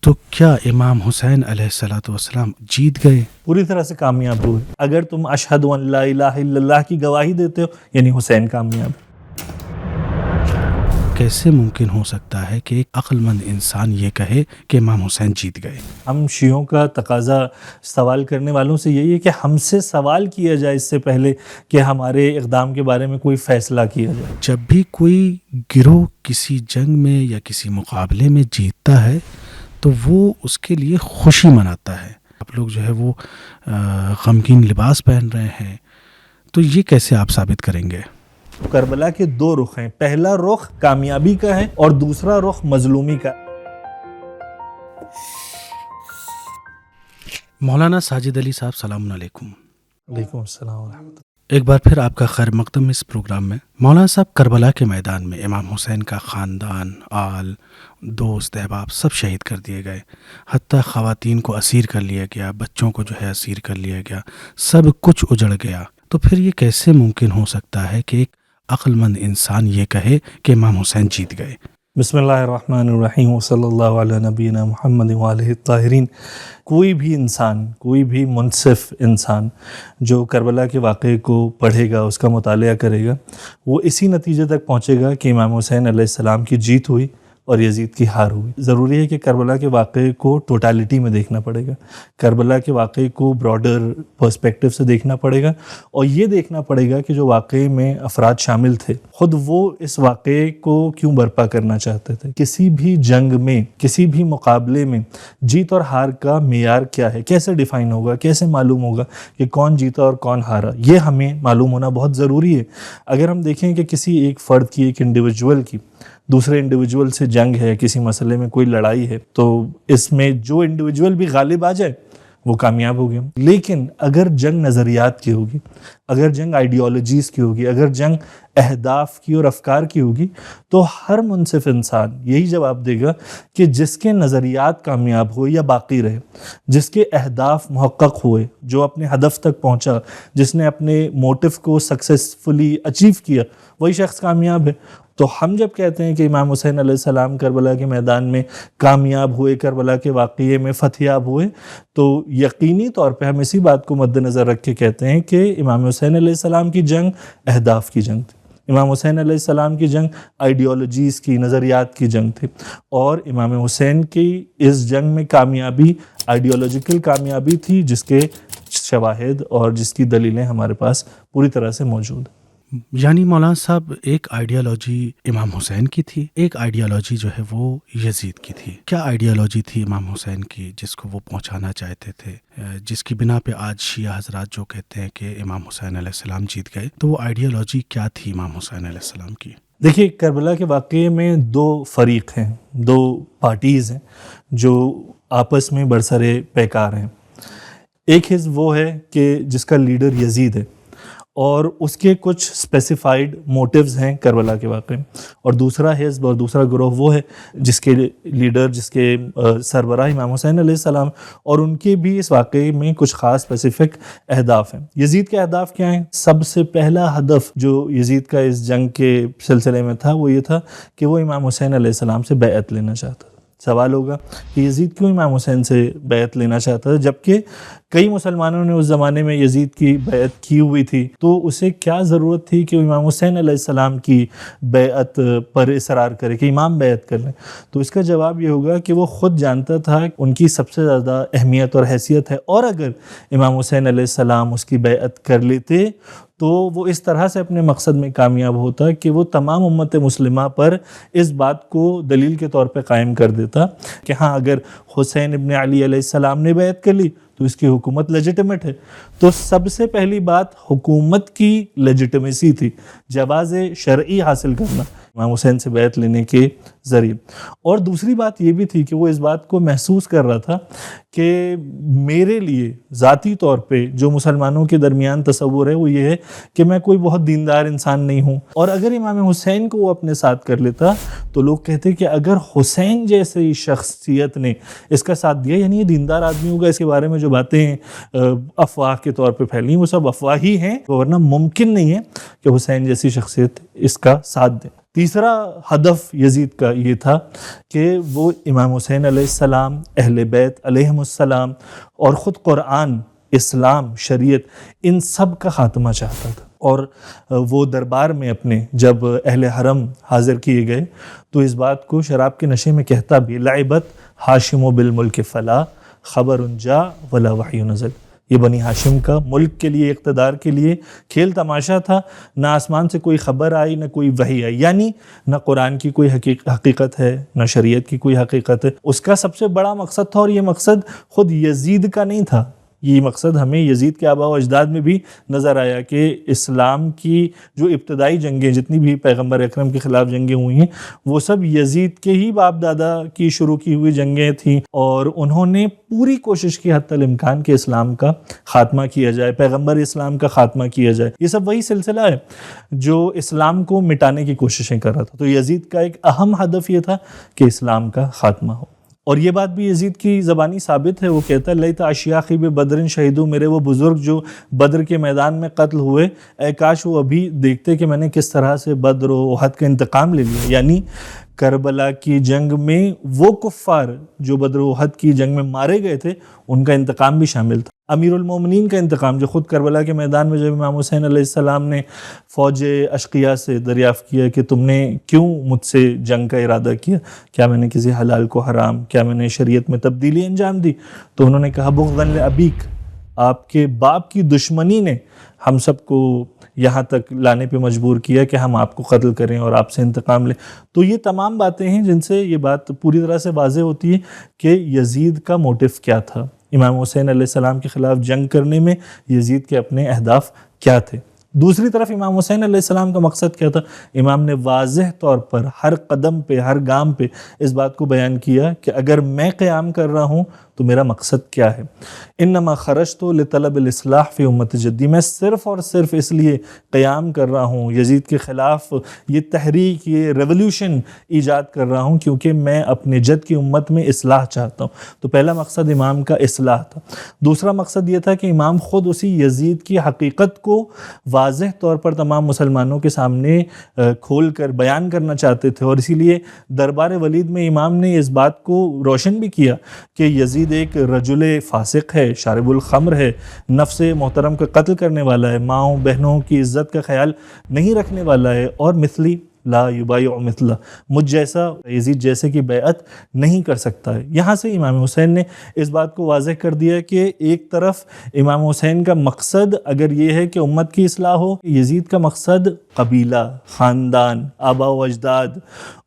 تو کیا امام حسین علیہ الصلوۃ والسلام جیت گئے؟ پوری طرح سے کامیاب ہوئے. اگر تم اشہد ان لا الہ الا اللہ کی گواہی دیتے ہو یعنی حسین کامیاب. کیسے ممکن ہو سکتا ہے کہ ایک عقل مند انسان یہ کہے کہ امام حسین جیت گئے؟ ہم شیعوں کا تقاضا سوال کرنے والوں سے یہی ہے کہ ہم سے سوال کیا جائے اس سے پہلے کہ ہمارے اقدام کے بارے میں کوئی فیصلہ کیا جائے. جب بھی کوئی گروہ کسی جنگ میں یا کسی مقابلے میں جیتتا ہے تو وہ اس کے لیے خوشی مناتا ہے. آپ لوگ جو ہے وہ غمگین لباس پہن رہے ہیں، تو یہ کیسے آپ ثابت کریں گے؟ کربلا کے دو رخ ہیں، پہلا رخ کامیابی کا ہے اور دوسرا رخ مظلومی کا. مولانا ساجد علی صاحب، سلام علیکم. وعلیکم السلام ورحمۃ اللہ. ایک بار پھر آپ کا خیر مقدم اس پروگرام میں. مولانا صاحب، کربلا کے میدان میں امام حسین کا خاندان، آل، دوست، احباب سب شہید کر دیے گئے، حتیٰ خواتین کو اسیر کر لیا گیا، بچوں کو جو ہے اسیر کر لیا گیا، سب کچھ اجڑ گیا. تو پھر یہ کیسے ممکن ہو سکتا ہے کہ ایک عقل مند انسان یہ کہے کہ امام حسین جیت گئے؟ بسم اللہ الرحمن الرحیم وصلی اللہ علی نبینا محمد وآلہ الطاہرین. کوئی بھی انسان، کوئی بھی منصف انسان جو کربلا کے واقعے کو پڑھے گا، اس کا مطالعہ کرے گا، وہ اسی نتیجے تک پہنچے گا کہ امام حسین علیہ السلام کی جیت ہوئی اور یزید کی ہار ہوئی. ضروری ہے کہ کربلا کے واقعے کو ٹوٹالٹی میں دیکھنا پڑے گا، کربلا کے واقعے کو براڈر پرسپیکٹیو سے دیکھنا پڑے گا، اور یہ دیکھنا پڑے گا کہ جو واقعے میں افراد شامل تھے خود وہ اس واقعے کو کیوں برپا کرنا چاہتے تھے. کسی بھی جنگ میں، کسی بھی مقابلے میں جیت اور ہار کا معیار کیا ہے، کیسے ڈیفائن ہوگا، کیسے معلوم ہوگا کہ کون جیتا اور کون ہارا، یہ ہمیں معلوم ہونا بہت ضروری ہے. اگر ہم دیکھیں کہ کسی ایک فرد کی، ایک انڈیویجول کی دوسرے انڈیویجول سے جنگ ہے، کسی مسئلے میں کوئی لڑائی ہے، تو اس میں جو انڈیویجول بھی غالب آ جائے وہ کامیاب ہو گیا. لیکن اگر جنگ نظریات کی ہوگی، اگر جنگ آئیڈیالوجیز کی ہوگی، اگر جنگ اہداف کی اور افکار کی ہوگی، تو ہر منصف انسان یہی جواب دے گا کہ جس کے نظریات کامیاب ہوئے یا باقی رہے، جس کے اہداف محقق ہوئے، جو اپنے ہدف تک پہنچا، جس نے اپنے موٹو کو سکسیسفلی اچیو کیا، وہی شخص کامیاب ہے. تو ہم جب کہتے ہیں کہ امام حسین علیہ السلام کربلا کے میدان میں کامیاب ہوئے، کربلا کے واقعے میں فتح یاب ہوئے، تو یقینی طور پہ ہم اسی بات کو مد نظر رکھ کے کہتے ہیں کہ امام حسین علیہ السلام کی جنگ اہداف کی جنگ تھی، امام حسین علیہ السلام کی جنگ آئیڈیالوجیز کی، نظریات کی جنگ تھی، اور امام حسین کی اس جنگ میں کامیابی آئیڈیالوجیکل کامیابی تھی، جس کے شواہد اور جس کی دلیلیں ہمارے پاس پوری طرح سے موجود ہیں. یعنی مولانا صاحب، ایک آئیڈیالوجی امام حسین کی تھی، ایک آئیڈیالوجی جو ہے وہ یزید کی تھی. کیا آئیڈیالوجی تھی امام حسین کی جس کو وہ پہنچانا چاہتے تھے، جس کی بنا پہ آج شیعہ حضرات جو کہتے ہیں کہ امام حسین علیہ السلام جیت گئے، تو وہ آئیڈیالوجی کیا تھی امام حسین علیہ السلام کی؟ دیکھیے، کربلا کے واقعے میں دو فریق ہیں، دو پارٹیز ہیں جو آپس میں برسر پیکار ہیں. ایک حزب وہ ہے کہ جس کا لیڈر یزید ہے اور اس کے کچھ اسپیسیفائڈ موٹیوز ہیں کربلا کے واقعے میں، اور دوسرا حزب اور دوسرا گروہ وہ ہے جس کے لیڈر، جس کے سربراہ امام حسین علیہ السلام، اور ان کے بھی اس واقعے میں کچھ خاص اسپیسیفک اہداف ہیں. یزید کے اہداف کیا ہیں؟ سب سے پہلا ہدف جو یزید کا اس جنگ کے سلسلے میں تھا وہ یہ تھا کہ وہ امام حسین علیہ السلام سے بیعت لینا چاہتا تھا. سوال ہوگا کہ یزید کیوں امام حسین سے بیعت لینا چاہتا تھا جبکہ کئی مسلمانوں نے اس زمانے میں یزید کی بیعت کی ہوئی تھی، تو اسے کیا ضرورت تھی کہ امام حسین علیہ السلام کی بیعت پر اصرار کرے کہ امام بیعت کر لیں؟ تو اس کا جواب یہ ہوگا کہ وہ خود جانتا تھا ان کی سب سے زیادہ اہمیت اور حیثیت ہے، اور اگر امام حسین علیہ السلام اس کی بیعت کر لیتے تو وہ اس طرح سے اپنے مقصد میں کامیاب ہوتا کہ وہ تمام امت مسلمہ پر اس بات کو دلیل کے طور پہ قائم کر دیتا کہ ہاں، اگر حسین ابن علی علیہ السلام نے بیعت کر لی تو اس کی حکومت لیجیٹمیٹ ہے. تو سب سے پہلی بات حکومت کی لیجیٹمیسی تھی، جواز شرعی حاصل کرنا امام حسین سے بیعت لینے کے ذریعے. اور دوسری بات یہ بھی تھی کہ وہ اس بات کو محسوس کر رہا تھا کہ میرے لیے ذاتی طور پہ جو مسلمانوں کے درمیان تصور ہے وہ یہ ہے کہ میں کوئی بہت دیندار انسان نہیں ہوں، اور اگر امام حسین کو وہ اپنے ساتھ کر لیتا تو لوگ کہتے کہ اگر حسین جیسے شخصیت نے اس کا ساتھ دیا یعنی یہ دیندار آدمی ہوگا. اس کے بارے میں جو باتیں افواہ کے طور پہ پھیلی وہ سب افواہ ہی ہیں، ورنہ ممکن نہیں ہے کہ حسین جیسی شخصیت اس کا ساتھ دے. تیسرا ہدف یزید کا یہ تھا کہ وہ امام حسین علیہ السلام، اہل بیت علیہم السلام اور خود قرآن، اسلام، شریعت، ان سب کا خاتمہ چاہتا تھا. اور وہ دربار میں اپنے جب اہل حرم حاضر کیے گئے تو اس بات کو شراب کے نشے میں کہتا بھی، لعبت ہاشم بالملک فلا خبر جا ولا وحی نزل. یہ بنی ہاشم کا ملک کے لیے، اقتدار کے لیے کھیل تماشا تھا. نہ آسمان سے کوئی خبر آئی، نہ کوئی وحی آئی، یعنی نہ قرآن کی کوئی حقیقت ہے، نہ شریعت کی کوئی حقیقت ہے. اس کا سب سے بڑا مقصد تھا، اور یہ مقصد خود یزید کا نہیں تھا. یہ مقصد ہمیں یزید کے آباء و اجداد میں بھی نظر آیا کہ اسلام کی جو ابتدائی جنگیں، جتنی بھی پیغمبر اکرم کے خلاف جنگیں ہوئی ہیں، وہ سب یزید کے ہی باپ دادا کی شروع کی ہوئی جنگیں تھیں، اور انہوں نے پوری کوشش کی حتی الامکان کہ اسلام کا خاتمہ کیا جائے، پیغمبر اسلام کا خاتمہ کیا جائے. یہ سب وہی سلسلہ ہے جو اسلام کو مٹانے کی کوششیں کر رہا تھا. تو یزید کا ایک اہم ہدف یہ تھا کہ اسلام کا خاتمہ ہو. اور یہ بات بھی یزید کی زبانی ثابت ہے. وہ کہتا ہے لیت اشیاخی ببدر شہیدو، میرے وہ بزرگ جو بدر کے میدان میں قتل ہوئے، اے کاش وہ ابھی دیکھتے کہ میں نے کس طرح سے بدر و احد کا انتقام لے لیا. یعنی کربلا کی جنگ میں وہ کفار جو بدر و احد کی جنگ میں مارے گئے تھے، ان کا انتقام بھی شامل تھا. امیر المومنین کا انتقام جو خود کربلا کے میدان میں جب امام حسین علیہ السلام نے فوج اشقیاء سے دریافت کیا کہ تم نے کیوں مجھ سے جنگ کا ارادہ کیا، کیا میں نے کسی حلال کو حرام، کیا میں نے شریعت میں تبدیلی انجام دی، تو انہوں نے کہا بغضا لابیک، آپ کے باپ کی دشمنی نے ہم سب کو یہاں تک لانے پہ مجبور کیا کہ ہم آپ کو قتل کریں اور آپ سے انتقام لیں. تو یہ تمام باتیں ہیں جن سے یہ بات پوری طرح سے واضح ہوتی ہے کہ یزید کا موٹو کیا تھا، امام حسین علیہ السلام کے خلاف جنگ کرنے میں یزید کے اپنے اہداف کیا تھے. دوسری طرف امام حسین علیہ السلام کا مقصد کیا تھا؟ امام نے واضح طور پر ہر قدم پہ، ہر گام پہ اس بات کو بیان کیا کہ اگر میں قیام کر رہا ہوں تو میرا مقصد کیا ہے. انما خرجت لطلب الاصلاح فی امت جدی، میں صرف اور صرف اس لیے قیام کر رہا ہوں، یزید کے خلاف یہ تحریک، یہ ریولوشن ایجاد کر رہا ہوں کیونکہ میں اپنے جد کی امت میں اصلاح چاہتا ہوں. تو پہلا مقصد امام کا اصلاح تھا. دوسرا مقصد یہ تھا کہ امام خود اسی یزید کی حقیقت کو واضح طور پر تمام مسلمانوں کے سامنے کھول کر بیان کرنا چاہتے تھے، اور اسی لیے دربار ولید میں امام نے اس بات کو روشن بھی کیا کہ یزید ایک رجل فاسق ہے، شارب الخمر ہے، نفس محترم کا قتل کرنے والا ہے، ماؤں بہنوں کی عزت کا خیال نہیں رکھنے والا ہے، اور مثلی لا یبایع مثلہ، مجھ جیسا، یزید جیسے کی بیعت نہیں کر سکتا ہے. یہاں سے امام حسین نے اس بات کو واضح کر دیا کہ ایک طرف امام حسین کا مقصد اگر یہ ہے کہ امت کی اصلاح ہو، یزید کا مقصد قبیلہ، خاندان، آباء و اجداد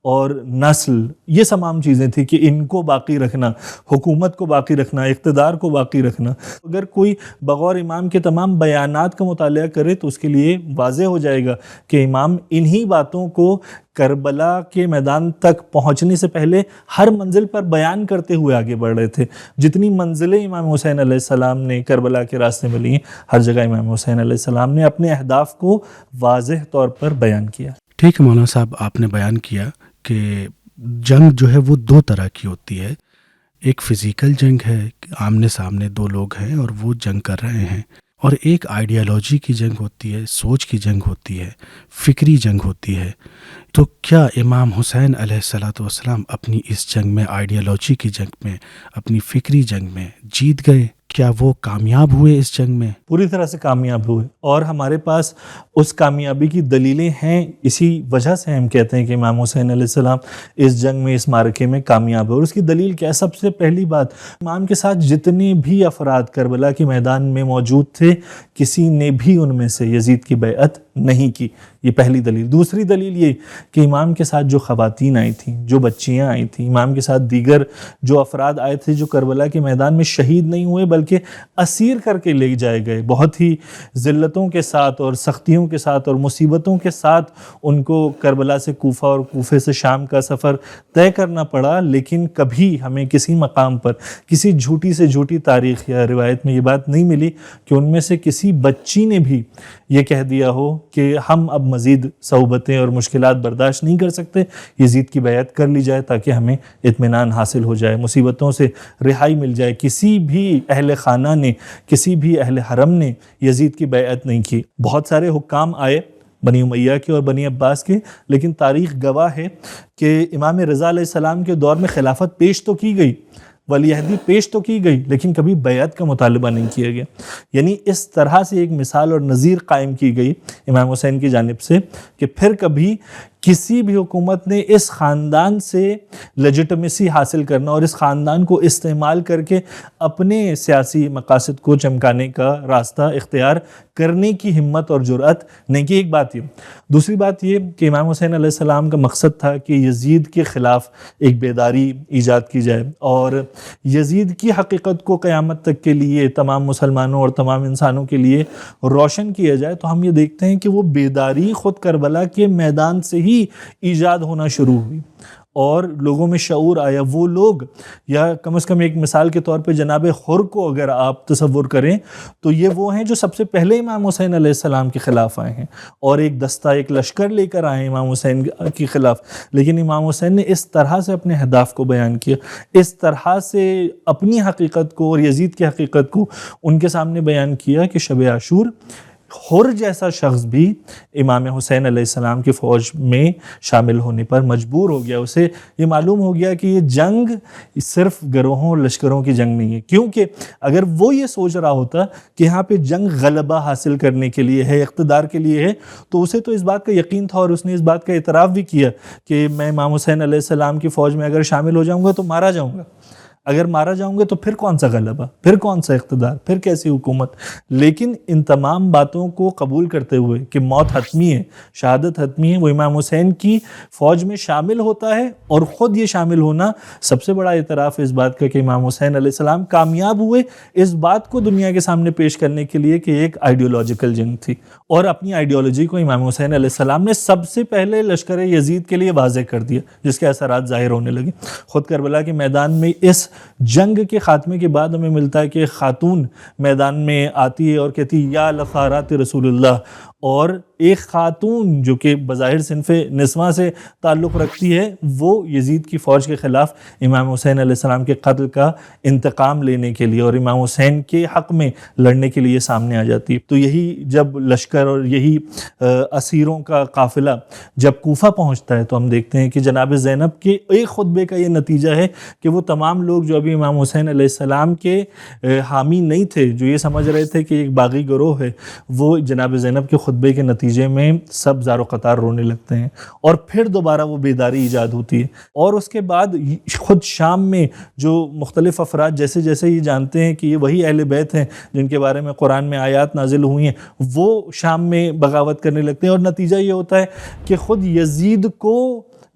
اور نسل، یہ تمام چیزیں تھیں کہ ان کو باقی رکھنا، حکومت کو باقی رکھنا، اقتدار کو باقی رکھنا. اگر کوئی بغور امام کے تمام بیانات کا مطالعہ کرے تو اس کے لیے واضح ہو جائے گا کہ امام انہی باتوں کو کربلا کے میدان تک پہنچنے سے پہلے ہر منزل پر بیان کرتے ہوئے آگے بڑھ رہے تھے. جتنی منزلیں امام حسین علیہ السلام نے کربلا کے راستے میں لی ہیں، ہر جگہ امام حسین علیہ السلام نے اپنے اہداف کو واضح طور پر بیان کیا. ٹھیک ہے مولانا صاحب، آپ نے بیان کیا کہ جنگ جو ہے وہ دو طرح کی ہوتی ہے. ایک فزیکل جنگ ہے، آمنے سامنے دو لوگ ہیں اور وہ جنگ کر رہے ہیں، اور ایک آئیڈیالوجی کی جنگ ہوتی ہے، سوچ کی جنگ ہوتی ہے، فکری جنگ ہوتی ہے. تو کیا امام حسین علیہ السلام اپنی اس جنگ میں، آئیڈیالوجی کی جنگ میں، اپنی فکری جنگ میں جیت گئے؟ کیا وہ کامیاب ہوئے اس جنگ میں؟ پوری طرح سے کامیاب ہوئے، اور ہمارے پاس اس کامیابی کی دلیلیں ہیں. اسی وجہ سے ہم کہتے ہیں کہ امام حسین علیہ السلام اس جنگ میں، اس معرکے میں کامیاب ہوئے. اور اس کی دلیل کیا ہے؟ سب سے پہلی بات، امام کے ساتھ جتنے بھی افراد کربلا کے میدان میں موجود تھے، کسی نے بھی ان میں سے یزید کی بیعت نہیں کی. یہ پہلی دلیل. دوسری دلیل یہ کہ امام کے ساتھ جو خواتین آئی تھیں، جو بچیاں آئی تھیں، امام کے ساتھ دیگر جو افراد آئے تھے جو کربلا کے میدان میں شہید نہیں ہوئے بلکہ اسیر کر کے لے جائے گئے، بہت ہی ذلتوں کے ساتھ اور سختیوں کے ساتھ اور مصیبتوں کے ساتھ ان کو کربلا سے کوفہ اور کوفے سے شام کا سفر طے کرنا پڑا. لیکن کبھی ہمیں کسی مقام پر کسی جھوٹی سے جھوٹی تاریخ یا روایت میں یہ بات نہیں ملی کہ ان میں سے کسی بچی نے بھی یہ کہہ دیا ہو کہ ہم اب مزید صعوبتیں اور مشکلات برداشت نہیں کر سکتے، یزید کی بیعت کر لی جائے تاکہ ہمیں اطمینان حاصل ہو جائے، مصیبتوں سے رہائی مل جائے. کسی بھی اہل خانہ نے، کسی بھی اہل حرم نے یزید کی بیعت نہیں کی. بہت سارے حکام آئے بنی امیہ کے اور بنی عباس کے، لیکن تاریخ گواہ ہے کہ امام رضا علیہ السلام کے دور میں خلافت پیش تو کی گئی، ولی عہدی پیش تو کی گئی، لیکن کبھی بیعت کا مطالبہ نہیں کیا گیا. یعنی اس طرح سے ایک مثال اور نظیر قائم کی گئی امام حسین کی جانب سے کہ پھر کبھی کسی بھی حکومت نے اس خاندان سے لیجٹمیسی حاصل کرنا اور اس خاندان کو استعمال کر کے اپنے سیاسی مقاصد کو چمکانے کا راستہ اختیار کرنے کی ہمت اور جرأت نہیں کی. ایک بات یہ. دوسری بات یہ کہ امام حسین علیہ السلام کا مقصد تھا کہ یزید کے خلاف ایک بیداری ایجاد کی جائے اور یزید کی حقیقت کو قیامت تک کے لیے تمام مسلمانوں اور تمام انسانوں کے لیے روشن کیا جائے. تو ہم یہ دیکھتے ہیں کہ وہ بیداری خود کربلا کے میدان سے ہی ایجاد ہونا شروع ہوئی اور لوگوں میں شعور آیا. وہ لوگ، یا کم از کم ایک مثال کے طور پہ جناب حر کو اگر آپ تصور کریں تو یہ وہ ہیں جو سب سے پہلے امام حسین علیہ السلام کے خلاف آئے ہیں اور ایک دستہ، ایک لشکر لے کر آئے ہیں امام حسین کے خلاف. لیکن امام حسین نے اس طرح سے اپنے اہداف کو بیان کیا، اس طرح سے اپنی حقیقت کو اور یزید کی حقیقت کو ان کے سامنے بیان کیا کہ شب عاشور حر جیسا شخص بھی امام حسین علیہ السلام کی فوج میں شامل ہونے پر مجبور ہو گیا. اسے یہ معلوم ہو گیا کہ یہ جنگ صرف گروہوں اور لشکروں کی جنگ نہیں ہے، کیونکہ اگر وہ یہ سوچ رہا ہوتا کہ یہاں پہ جنگ غلبہ حاصل کرنے کے لیے ہے، اقتدار کے لیے ہے، تو اسے تو اس بات کا یقین تھا اور اس نے اس بات کا اعتراف بھی کیا کہ میں امام حسین علیہ السلام کی فوج میں اگر شامل ہو جاؤں گا تو مارا جاؤں گا. اگر مارا جاؤں گے تو پھر کون سا غلبہ، پھر کون سا اقتدار، پھر کیسی حکومت. لیکن ان تمام باتوں کو قبول کرتے ہوئے کہ موت حتمی ہے، شہادت حتمی ہے، وہ امام حسین کی فوج میں شامل ہوتا ہے. اور خود یہ شامل ہونا سب سے بڑا اعتراف اس بات کا کہ امام حسین علیہ السلام کامیاب ہوئے اس بات کو دنیا کے سامنے پیش کرنے کے لیے کہ ایک آئیڈیولوجیکل جنگ تھی. اور اپنی آئیڈیولوجی کو امام حسین علیہ السلام نے سب سے پہلے لشکر یزید کے لیے واضح کر دیا، جس کے اثرات ظاہر ہونے لگے. خود کربلا کے میدان میں اس جنگ کے خاتمے کے بعد ہمیں ملتا ہے کہ خاتون میدان میں آتی ہے اور کہتی ہے یا لخارات رسول اللہ، اور ایک خاتون جو کہ بظاہر صنف نسواں سے تعلق رکھتی ہے وہ یزید کی فوج کے خلاف امام حسین علیہ السلام کے قتل کا انتقام لینے کے لیے اور امام حسین کے حق میں لڑنے کے لیے سامنے آ جاتی ہے. تو یہی جب لشکر اور یہی اسیروں کا قافلہ جب کوفہ پہنچتا ہے تو ہم دیکھتے ہیں کہ جناب زینب کے ایک خطبے کا یہ نتیجہ ہے کہ وہ تمام لوگ جو ابھی امام حسین علیہ السلام کے حامی نہیں تھے، جو یہ سمجھ رہے تھے کہ ایک باغی گروہ ہے، وہ جناب زینب کے خطبے کے نتیجے میں سب زار و قطار رونے لگتے ہیں اور پھر دوبارہ وہ بیداری ایجاد ہوتی ہے. اور اس کے بعد خود شام میں جو مختلف افراد جیسے جیسے یہ جانتے ہیں کہ یہ وہی اہل بیت ہیں جن کے بارے میں قرآن میں آیات نازل ہوئی ہیں، وہ شام میں بغاوت کرنے لگتے ہیں. اور نتیجہ یہ ہوتا ہے کہ خود یزید کو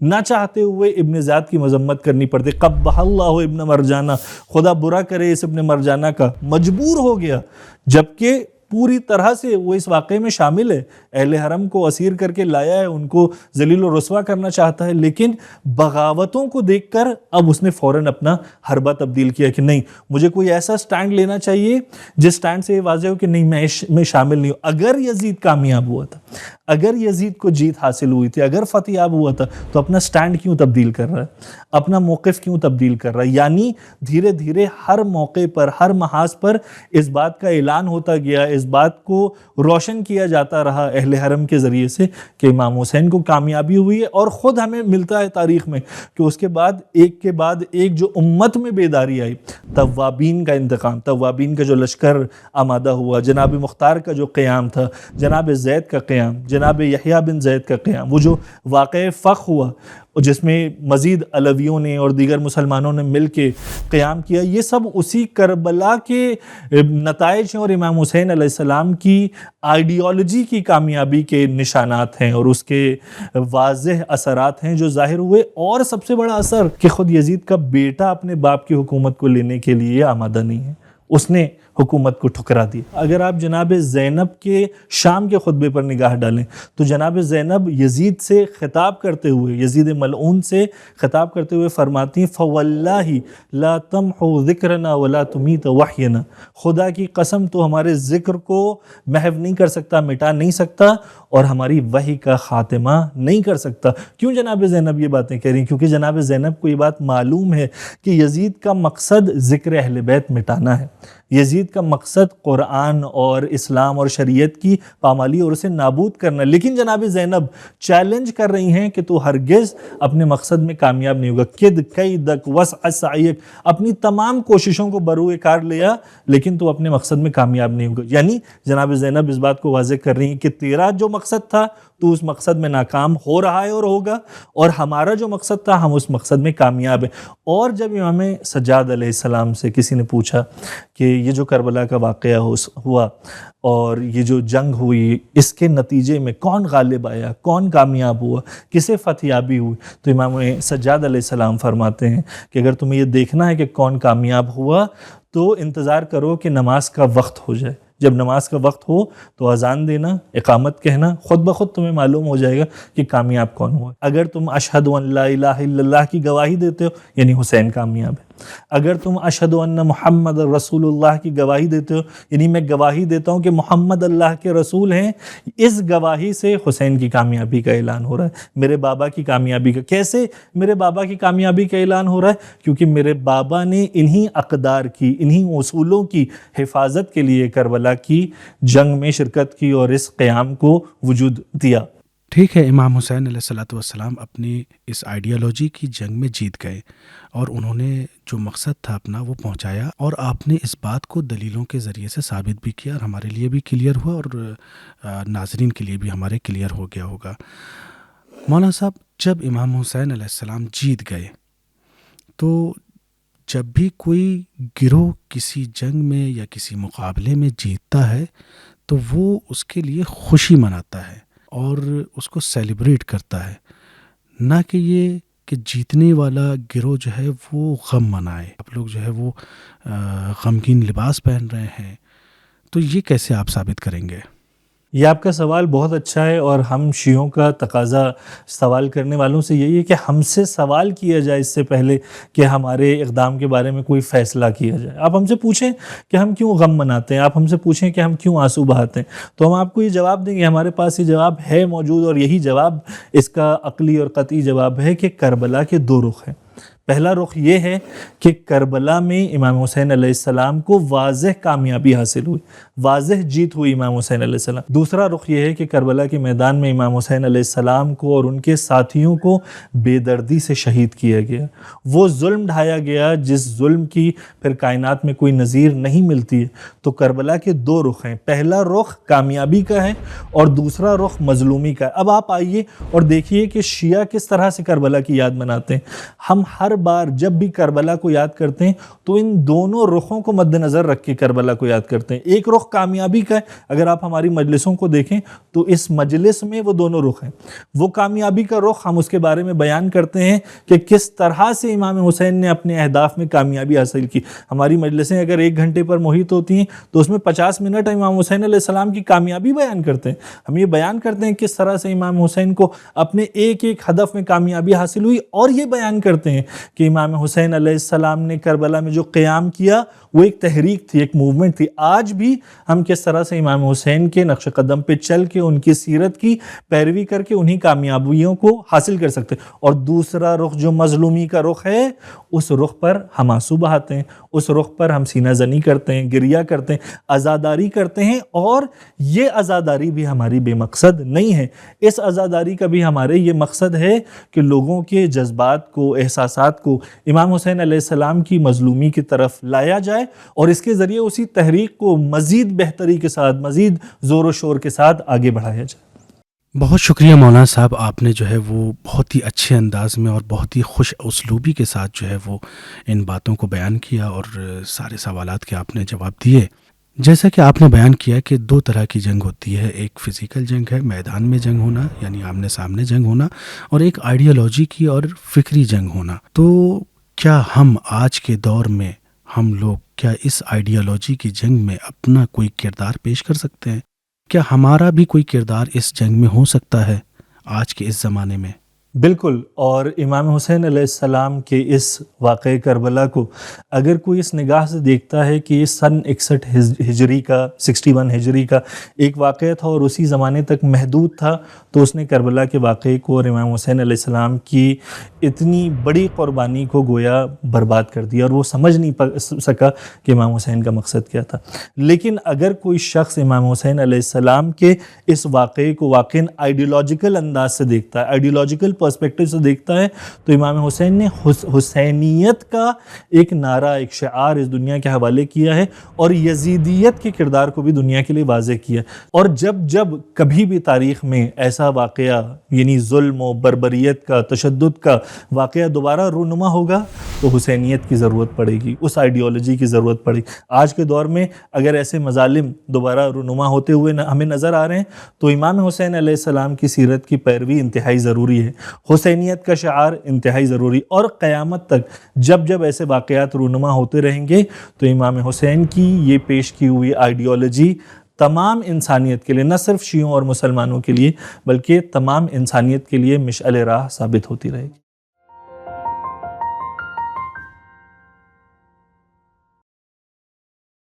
نہ چاہتے ہوئے ابن زیاد کی مذمت کرنی پڑتی. قبح اللہ ابن مرجانہ، خدا برا کرے اس ابن مرجانہ کا، مجبور ہو گیا، جبکہ پوری طرح سے وہ اس واقعے میں شامل ہے، اہل حرم کو اسیر کر کے لایا ہے، ان کو ذلیل و رسوا کرنا چاہتا ہے، لیکن بغاوتوں کو دیکھ کر اب اس نے فوراً اپنا حربہ تبدیل کیا کہ نہیں، مجھے کوئی ایسا سٹینڈ لینا چاہیے جس سٹینڈ سے یہ واضح ہو کہ نہیں میں شامل نہیں ہوں. اگر یزید کامیاب ہوا تھا، اگر یزید کو جیت حاصل ہوئی تھی، اگر فتح یاب ہوا تھا، تو اپنا سٹینڈ کیوں تبدیل کر رہا ہے، اپنا موقف کیوں تبدیل کر رہا ہے؟ یعنی دھیرے دھیرے ہر موقع پر، ہر محاذ پر اس بات کا اعلان ہوتا گیا، اس بات کو روشن کیا جاتا رہا اہل حرم کے ذریعے سے کہ امام حسین کو کامیابی ہوئی ہے. اور خود ہمیں ملتا ہے تاریخ میں کہ اس کے بعد ایک کے بعد ایک جو امت میں بیداری آئی، توابین کا انتقام، توابین کا جو لشکر آمادہ ہوا، جناب مختار کا جو قیام تھا، جناب زید کا قیام، جناب یحییٰ بن زید کا قیام، وہ جو واقعہ فخ ہوا جس میں مزید علویوں نے اور دیگر مسلمانوں نے مل کے قیام کیا، یہ سب اسی کربلا کے نتائج ہیں اور امام حسین علیہ السلام کی آئیڈیالوجی کی کامیابی کے نشانات ہیں اور اس کے واضح اثرات ہیں جو ظاہر ہوئے. اور سب سے بڑا اثر کہ خود یزید کا بیٹا اپنے باپ کی حکومت کو لینے کے لیے آمادہ نہیں ہے، اس نے حکومت کو ٹھکرا دی. اگر آپ جناب زینب کے شام کے خطبے پر نگاہ ڈالیں تو جناب زینب یزید سے خطاب کرتے ہوئے، یزید ملعون سے خطاب کرتے ہوئے فرماتی ہیں فواللہ لا تمحو ذکرنا ولا تمیت وحینا، خدا کی قسم تو ہمارے ذکر کو محو نہیں کر سکتا، مٹا نہیں سکتا اور ہماری وحی کا خاتمہ نہیں کر سکتا. کیوں جناب زینب یہ باتیں کہہ رہی ہیں؟ کیونکہ جناب زینب کو یہ بات معلوم ہے کہ یزید کا مقصد ذکر اہل بیت مٹانا ہے. یزید کا مقصد قرآن اور اسلام اور شریعت کی پامالی اور اسے نابود کرنا ہے، لیکن جناب زینب چیلنج کر رہی ہیں کہ تو ہرگز اپنے مقصد میں کامیاب نہیں ہوگا. کد کیدک وسع سعیک، اپنی تمام کوششوں کو بروئے کار لیا لیکن تو اپنے مقصد میں کامیاب نہیں ہوگا. یعنی جناب زینب اس بات کو واضح کر رہی ہیں کہ تیرا جو مقصد تھا تو اس مقصد میں ناکام ہو رہا ہے اور ہوگا، اور ہمارا جو مقصد تھا ہم اس مقصد میں کامیاب ہیں. اور جب امام سجاد علیہ السلام سے کسی نے پوچھا کہ یہ جو کربلا کا واقعہ ہوا اور یہ جو جنگ ہوئی اس کے نتیجے میں کون غالب آیا، کون کامیاب ہوا، کسے فتحیابی ہوئی، تو امام سجاد علیہ السلام فرماتے ہیں کہ اگر تمہیں یہ دیکھنا ہے کہ کون کامیاب ہوا تو انتظار کرو کہ نماز کا وقت ہو جائے. جب نماز کا وقت ہو تو اذان دینا، اقامت کہنا، خود بخود تمہیں معلوم ہو جائے گا کہ کامیاب کون ہوا. اگر تم اشہد ان لا الہ الا اللہ کی گواہی دیتے ہو یعنی حسین کامیاب ہے. اگر تم اشہد ان محمد رسول اللہ کی گواہی دیتے ہو یعنی میں گواہی دیتا ہوں کہ محمد اللہ کے رسول ہیں، اس گواہی سے حسین کی کامیابی کا اعلان ہو رہا ہے، میرے بابا کی کامیابی کا. کیسے میرے بابا کی کامیابی کا اعلان ہو رہا ہے؟ کیونکہ میرے بابا نے انہی اقدار کی، انہی اصولوں کی حفاظت کے لیے کربلا کی جنگ میں شرکت کی اور اس قیام کو وجود دیا. ٹھیک ہے، امام حسین علیہ الصلوۃ والسلام اپنی اس آئیڈیالوجی کی جنگ میں جیت گئے اور انہوں نے جو مقصد تھا اپنا وہ پہنچایا، اور آپ نے اس بات کو دلیلوں کے ذریعے سے ثابت بھی کیا اور ہمارے لیے بھی کلیئر ہوا اور ناظرین کے لیے بھی ہمارے کلیئر ہو گیا ہوگا. مولانا صاحب، جب امام حسین علیہ السلام جیت گئے تو جب بھی کوئی گروہ کسی جنگ میں یا کسی مقابلے میں جیتتا ہے تو وہ اس کے لیے خوشی مناتا ہے اور اس کو سیلیبریٹ کرتا ہے، نہ کہ یہ کہ جیتنے والا گروہ جو ہے وہ غم منائے. آپ لوگ جو ہے وہ غمگین لباس پہن رہے ہیں، تو یہ کیسے آپ ثابت کریں گے؟ یہ آپ کا سوال بہت اچھا ہے، اور ہم شیعوں کا تقاضا سوال کرنے والوں سے یہی ہے کہ ہم سے سوال کیا جائے اس سے پہلے کہ ہمارے اقدام کے بارے میں کوئی فیصلہ کیا جائے. آپ ہم سے پوچھیں کہ ہم کیوں غم مناتے ہیں، آپ ہم سے پوچھیں کہ ہم کیوں آنسو بہاتے ہیں، تو ہم آپ کو یہ جواب دیں گے. ہمارے پاس یہ جواب ہے موجود، اور یہی جواب اس کا عقلی اور قطعی جواب ہے کہ کربلا کے دو رخ ہیں. پہلا رخ یہ ہے کہ کربلا میں امام حسین علیہ السلام کو واضح کامیابی حاصل ہوئی، واضح جیت ہوئی امام حسین علیہ السلام. دوسرا رخ یہ ہے کہ کربلا کے میدان میں امام حسین علیہ السلام کو اور ان کے ساتھیوں کو بے دردی سے شہید کیا گیا. وہ ظلم ڈھایا گیا جس ظلم کی پھر کائنات میں کوئی نظیر نہیں ملتی ہے. تو کربلا کے دو رخ ہیں، پہلا رخ کامیابی کا ہے اور دوسرا رخ مظلومی کا ہے. اب آپ آئیے اور دیکھیے کہ شیعہ کس طرح سے کربلا کی یاد مناتے ہیں. ہم ہر بار جب بھی کربلا کو یاد کرتے ہیں تو ان دونوں رخوں کو مد نظر رکھ کے کربلا کو یاد کرتے ہیں. ایک رخ کامیابی کا ہے، اگر آپ ہماری مجلسوں کو دیکھیں تو اس مجلس میں وہ دونوں رخ ہیں. وہ کامیابی کا رخ ہم اس کے بارے میں بیان کرتے ہیں کہ کس طرح سے امام حسین نے اپنے اہداف میں کامیابی حاصل کی. ہماری مجلسیں اگر 1 گھنٹے پر محیط ہوتی ہیں تو اس میں 50 منٹ امام حسین علیہ السلام کی کامیابی بیان کرتے ہیں. ہم یہ بیان کرتے ہیں کس طرح سے امام حسین کو اپنے ایک ایک ہدف میں کامیابی حاصل ہوئی، اور یہ بیان کرتے ہیں کہ امام حسین علیہ السلام نے کربلا میں جو قیام کیا وہ ایک تحریک تھی، ایک موومنٹ تھی. آج بھی ہم کس طرح سے امام حسین کے نقش قدم پہ چل کے ان کی سیرت کی پیروی کر کے انہی کامیابیوں کو حاصل کر سکتے. اور دوسرا رخ جو مظلومی کا رخ ہے، اس رخ پر ہم آنسو بہاتے ہیں، اس رخ پر ہم سینہ زنی کرتے ہیں، گریہ کرتے ہیں، عزاداری کرتے ہیں. اور یہ عزاداری بھی ہماری بے مقصد نہیں ہے. اس عزاداری کا بھی ہمارے یہ مقصد ہے کہ لوگوں کے جذبات کو، احساسات کو امام حسین علیہ السلام کی مظلومی کی طرف لایا جائے، اور اس کے ذریعے اسی تحریک کو مزید بہتری کے ساتھ، مزید زور و شور کے ساتھ آگے بڑھایا جائے. بہت شکریہ مولانا صاحب، آپ نے جو ہے وہ بہت ہی اچھے انداز میں اور بہت ہی خوش اسلوبی کے ساتھ جو ہے وہ ان باتوں کو بیان کیا اور سارے سوالات کے آپ نے جواب دیے. جیسا کہ آپ نے بیان کیا کہ 2 طرح کی جنگ ہوتی ہے، ایک فزیکل جنگ ہے، میدان میں جنگ ہونا یعنی آمنے سامنے جنگ ہونا، اور ایک آئیڈیالوجی کی اور فکری جنگ ہونا. تو کیا ہم آج کے دور میں ہم لوگ کیا اس آئیڈیالوجی کی جنگ میں اپنا کوئی کردار پیش کر سکتے ہیں؟ کیا ہمارا بھی کوئی کردار اس جنگ میں ہو سکتا ہے آج کے اس زمانے میں؟ بالکل. اور امام حسین علیہ السلام کے اس واقعہ کربلا کو اگر کوئی اس نگاہ سے دیکھتا ہے کہ یہ سن 61 ہجری کا 61 ہجری کا ایک واقعہ تھا اور اسی زمانے تک محدود تھا، تو اس نے کربلا کے واقعے کو اور امام حسین علیہ السلام کی اتنی بڑی قربانی کو گویا برباد کر دیا، اور وہ سمجھ نہیں سکا کہ امام حسین کا مقصد کیا تھا. لیکن اگر کوئی شخص امام حسین علیہ السلام کے اس واقعے کو واقعاً آئیڈیولوجیکل انداز سے دیکھتا ہے، آئیڈیولوجیکل پرسپیکٹو سے دیکھتا ہے، تو امام حسین نے حسینیت کا ایک نعرہ، ایک شعار اس دنیا کے حوالے کیا ہے، اور یزیدیت کے کردار کو بھی دنیا کے لیے واضح کیا. اور جب کبھی بھی تاریخ میں ایسا واقعہ یعنی ظلم و بربریت کا، تشدد کا واقعہ دوبارہ رونما ہوگا تو حسینیت کی ضرورت پڑے گی، اس آئیڈیالوجی کی ضرورت پڑے گی. آج کے دور میں اگر ایسے مظالم دوبارہ رونما ہوتے ہوئے ہمیں نظر آ رہے ہیں تو امام حسین علیہ السلام کی سیرت کی پیروی انتہائی ضروری ہے، حسینیت کا شعار انتہائی ضروری. اور قیامت تک جب ایسے واقعات رونما ہوتے رہیں گے تو امام حسین کی یہ پیش کی ہوئی آئیڈیالوجی تمام انسانیت کے لیے، نہ صرف شیعوں اور مسلمانوں کے لیے بلکہ تمام انسانیت کے لیے مشعل راہ ثابت ہوتی رہے گی.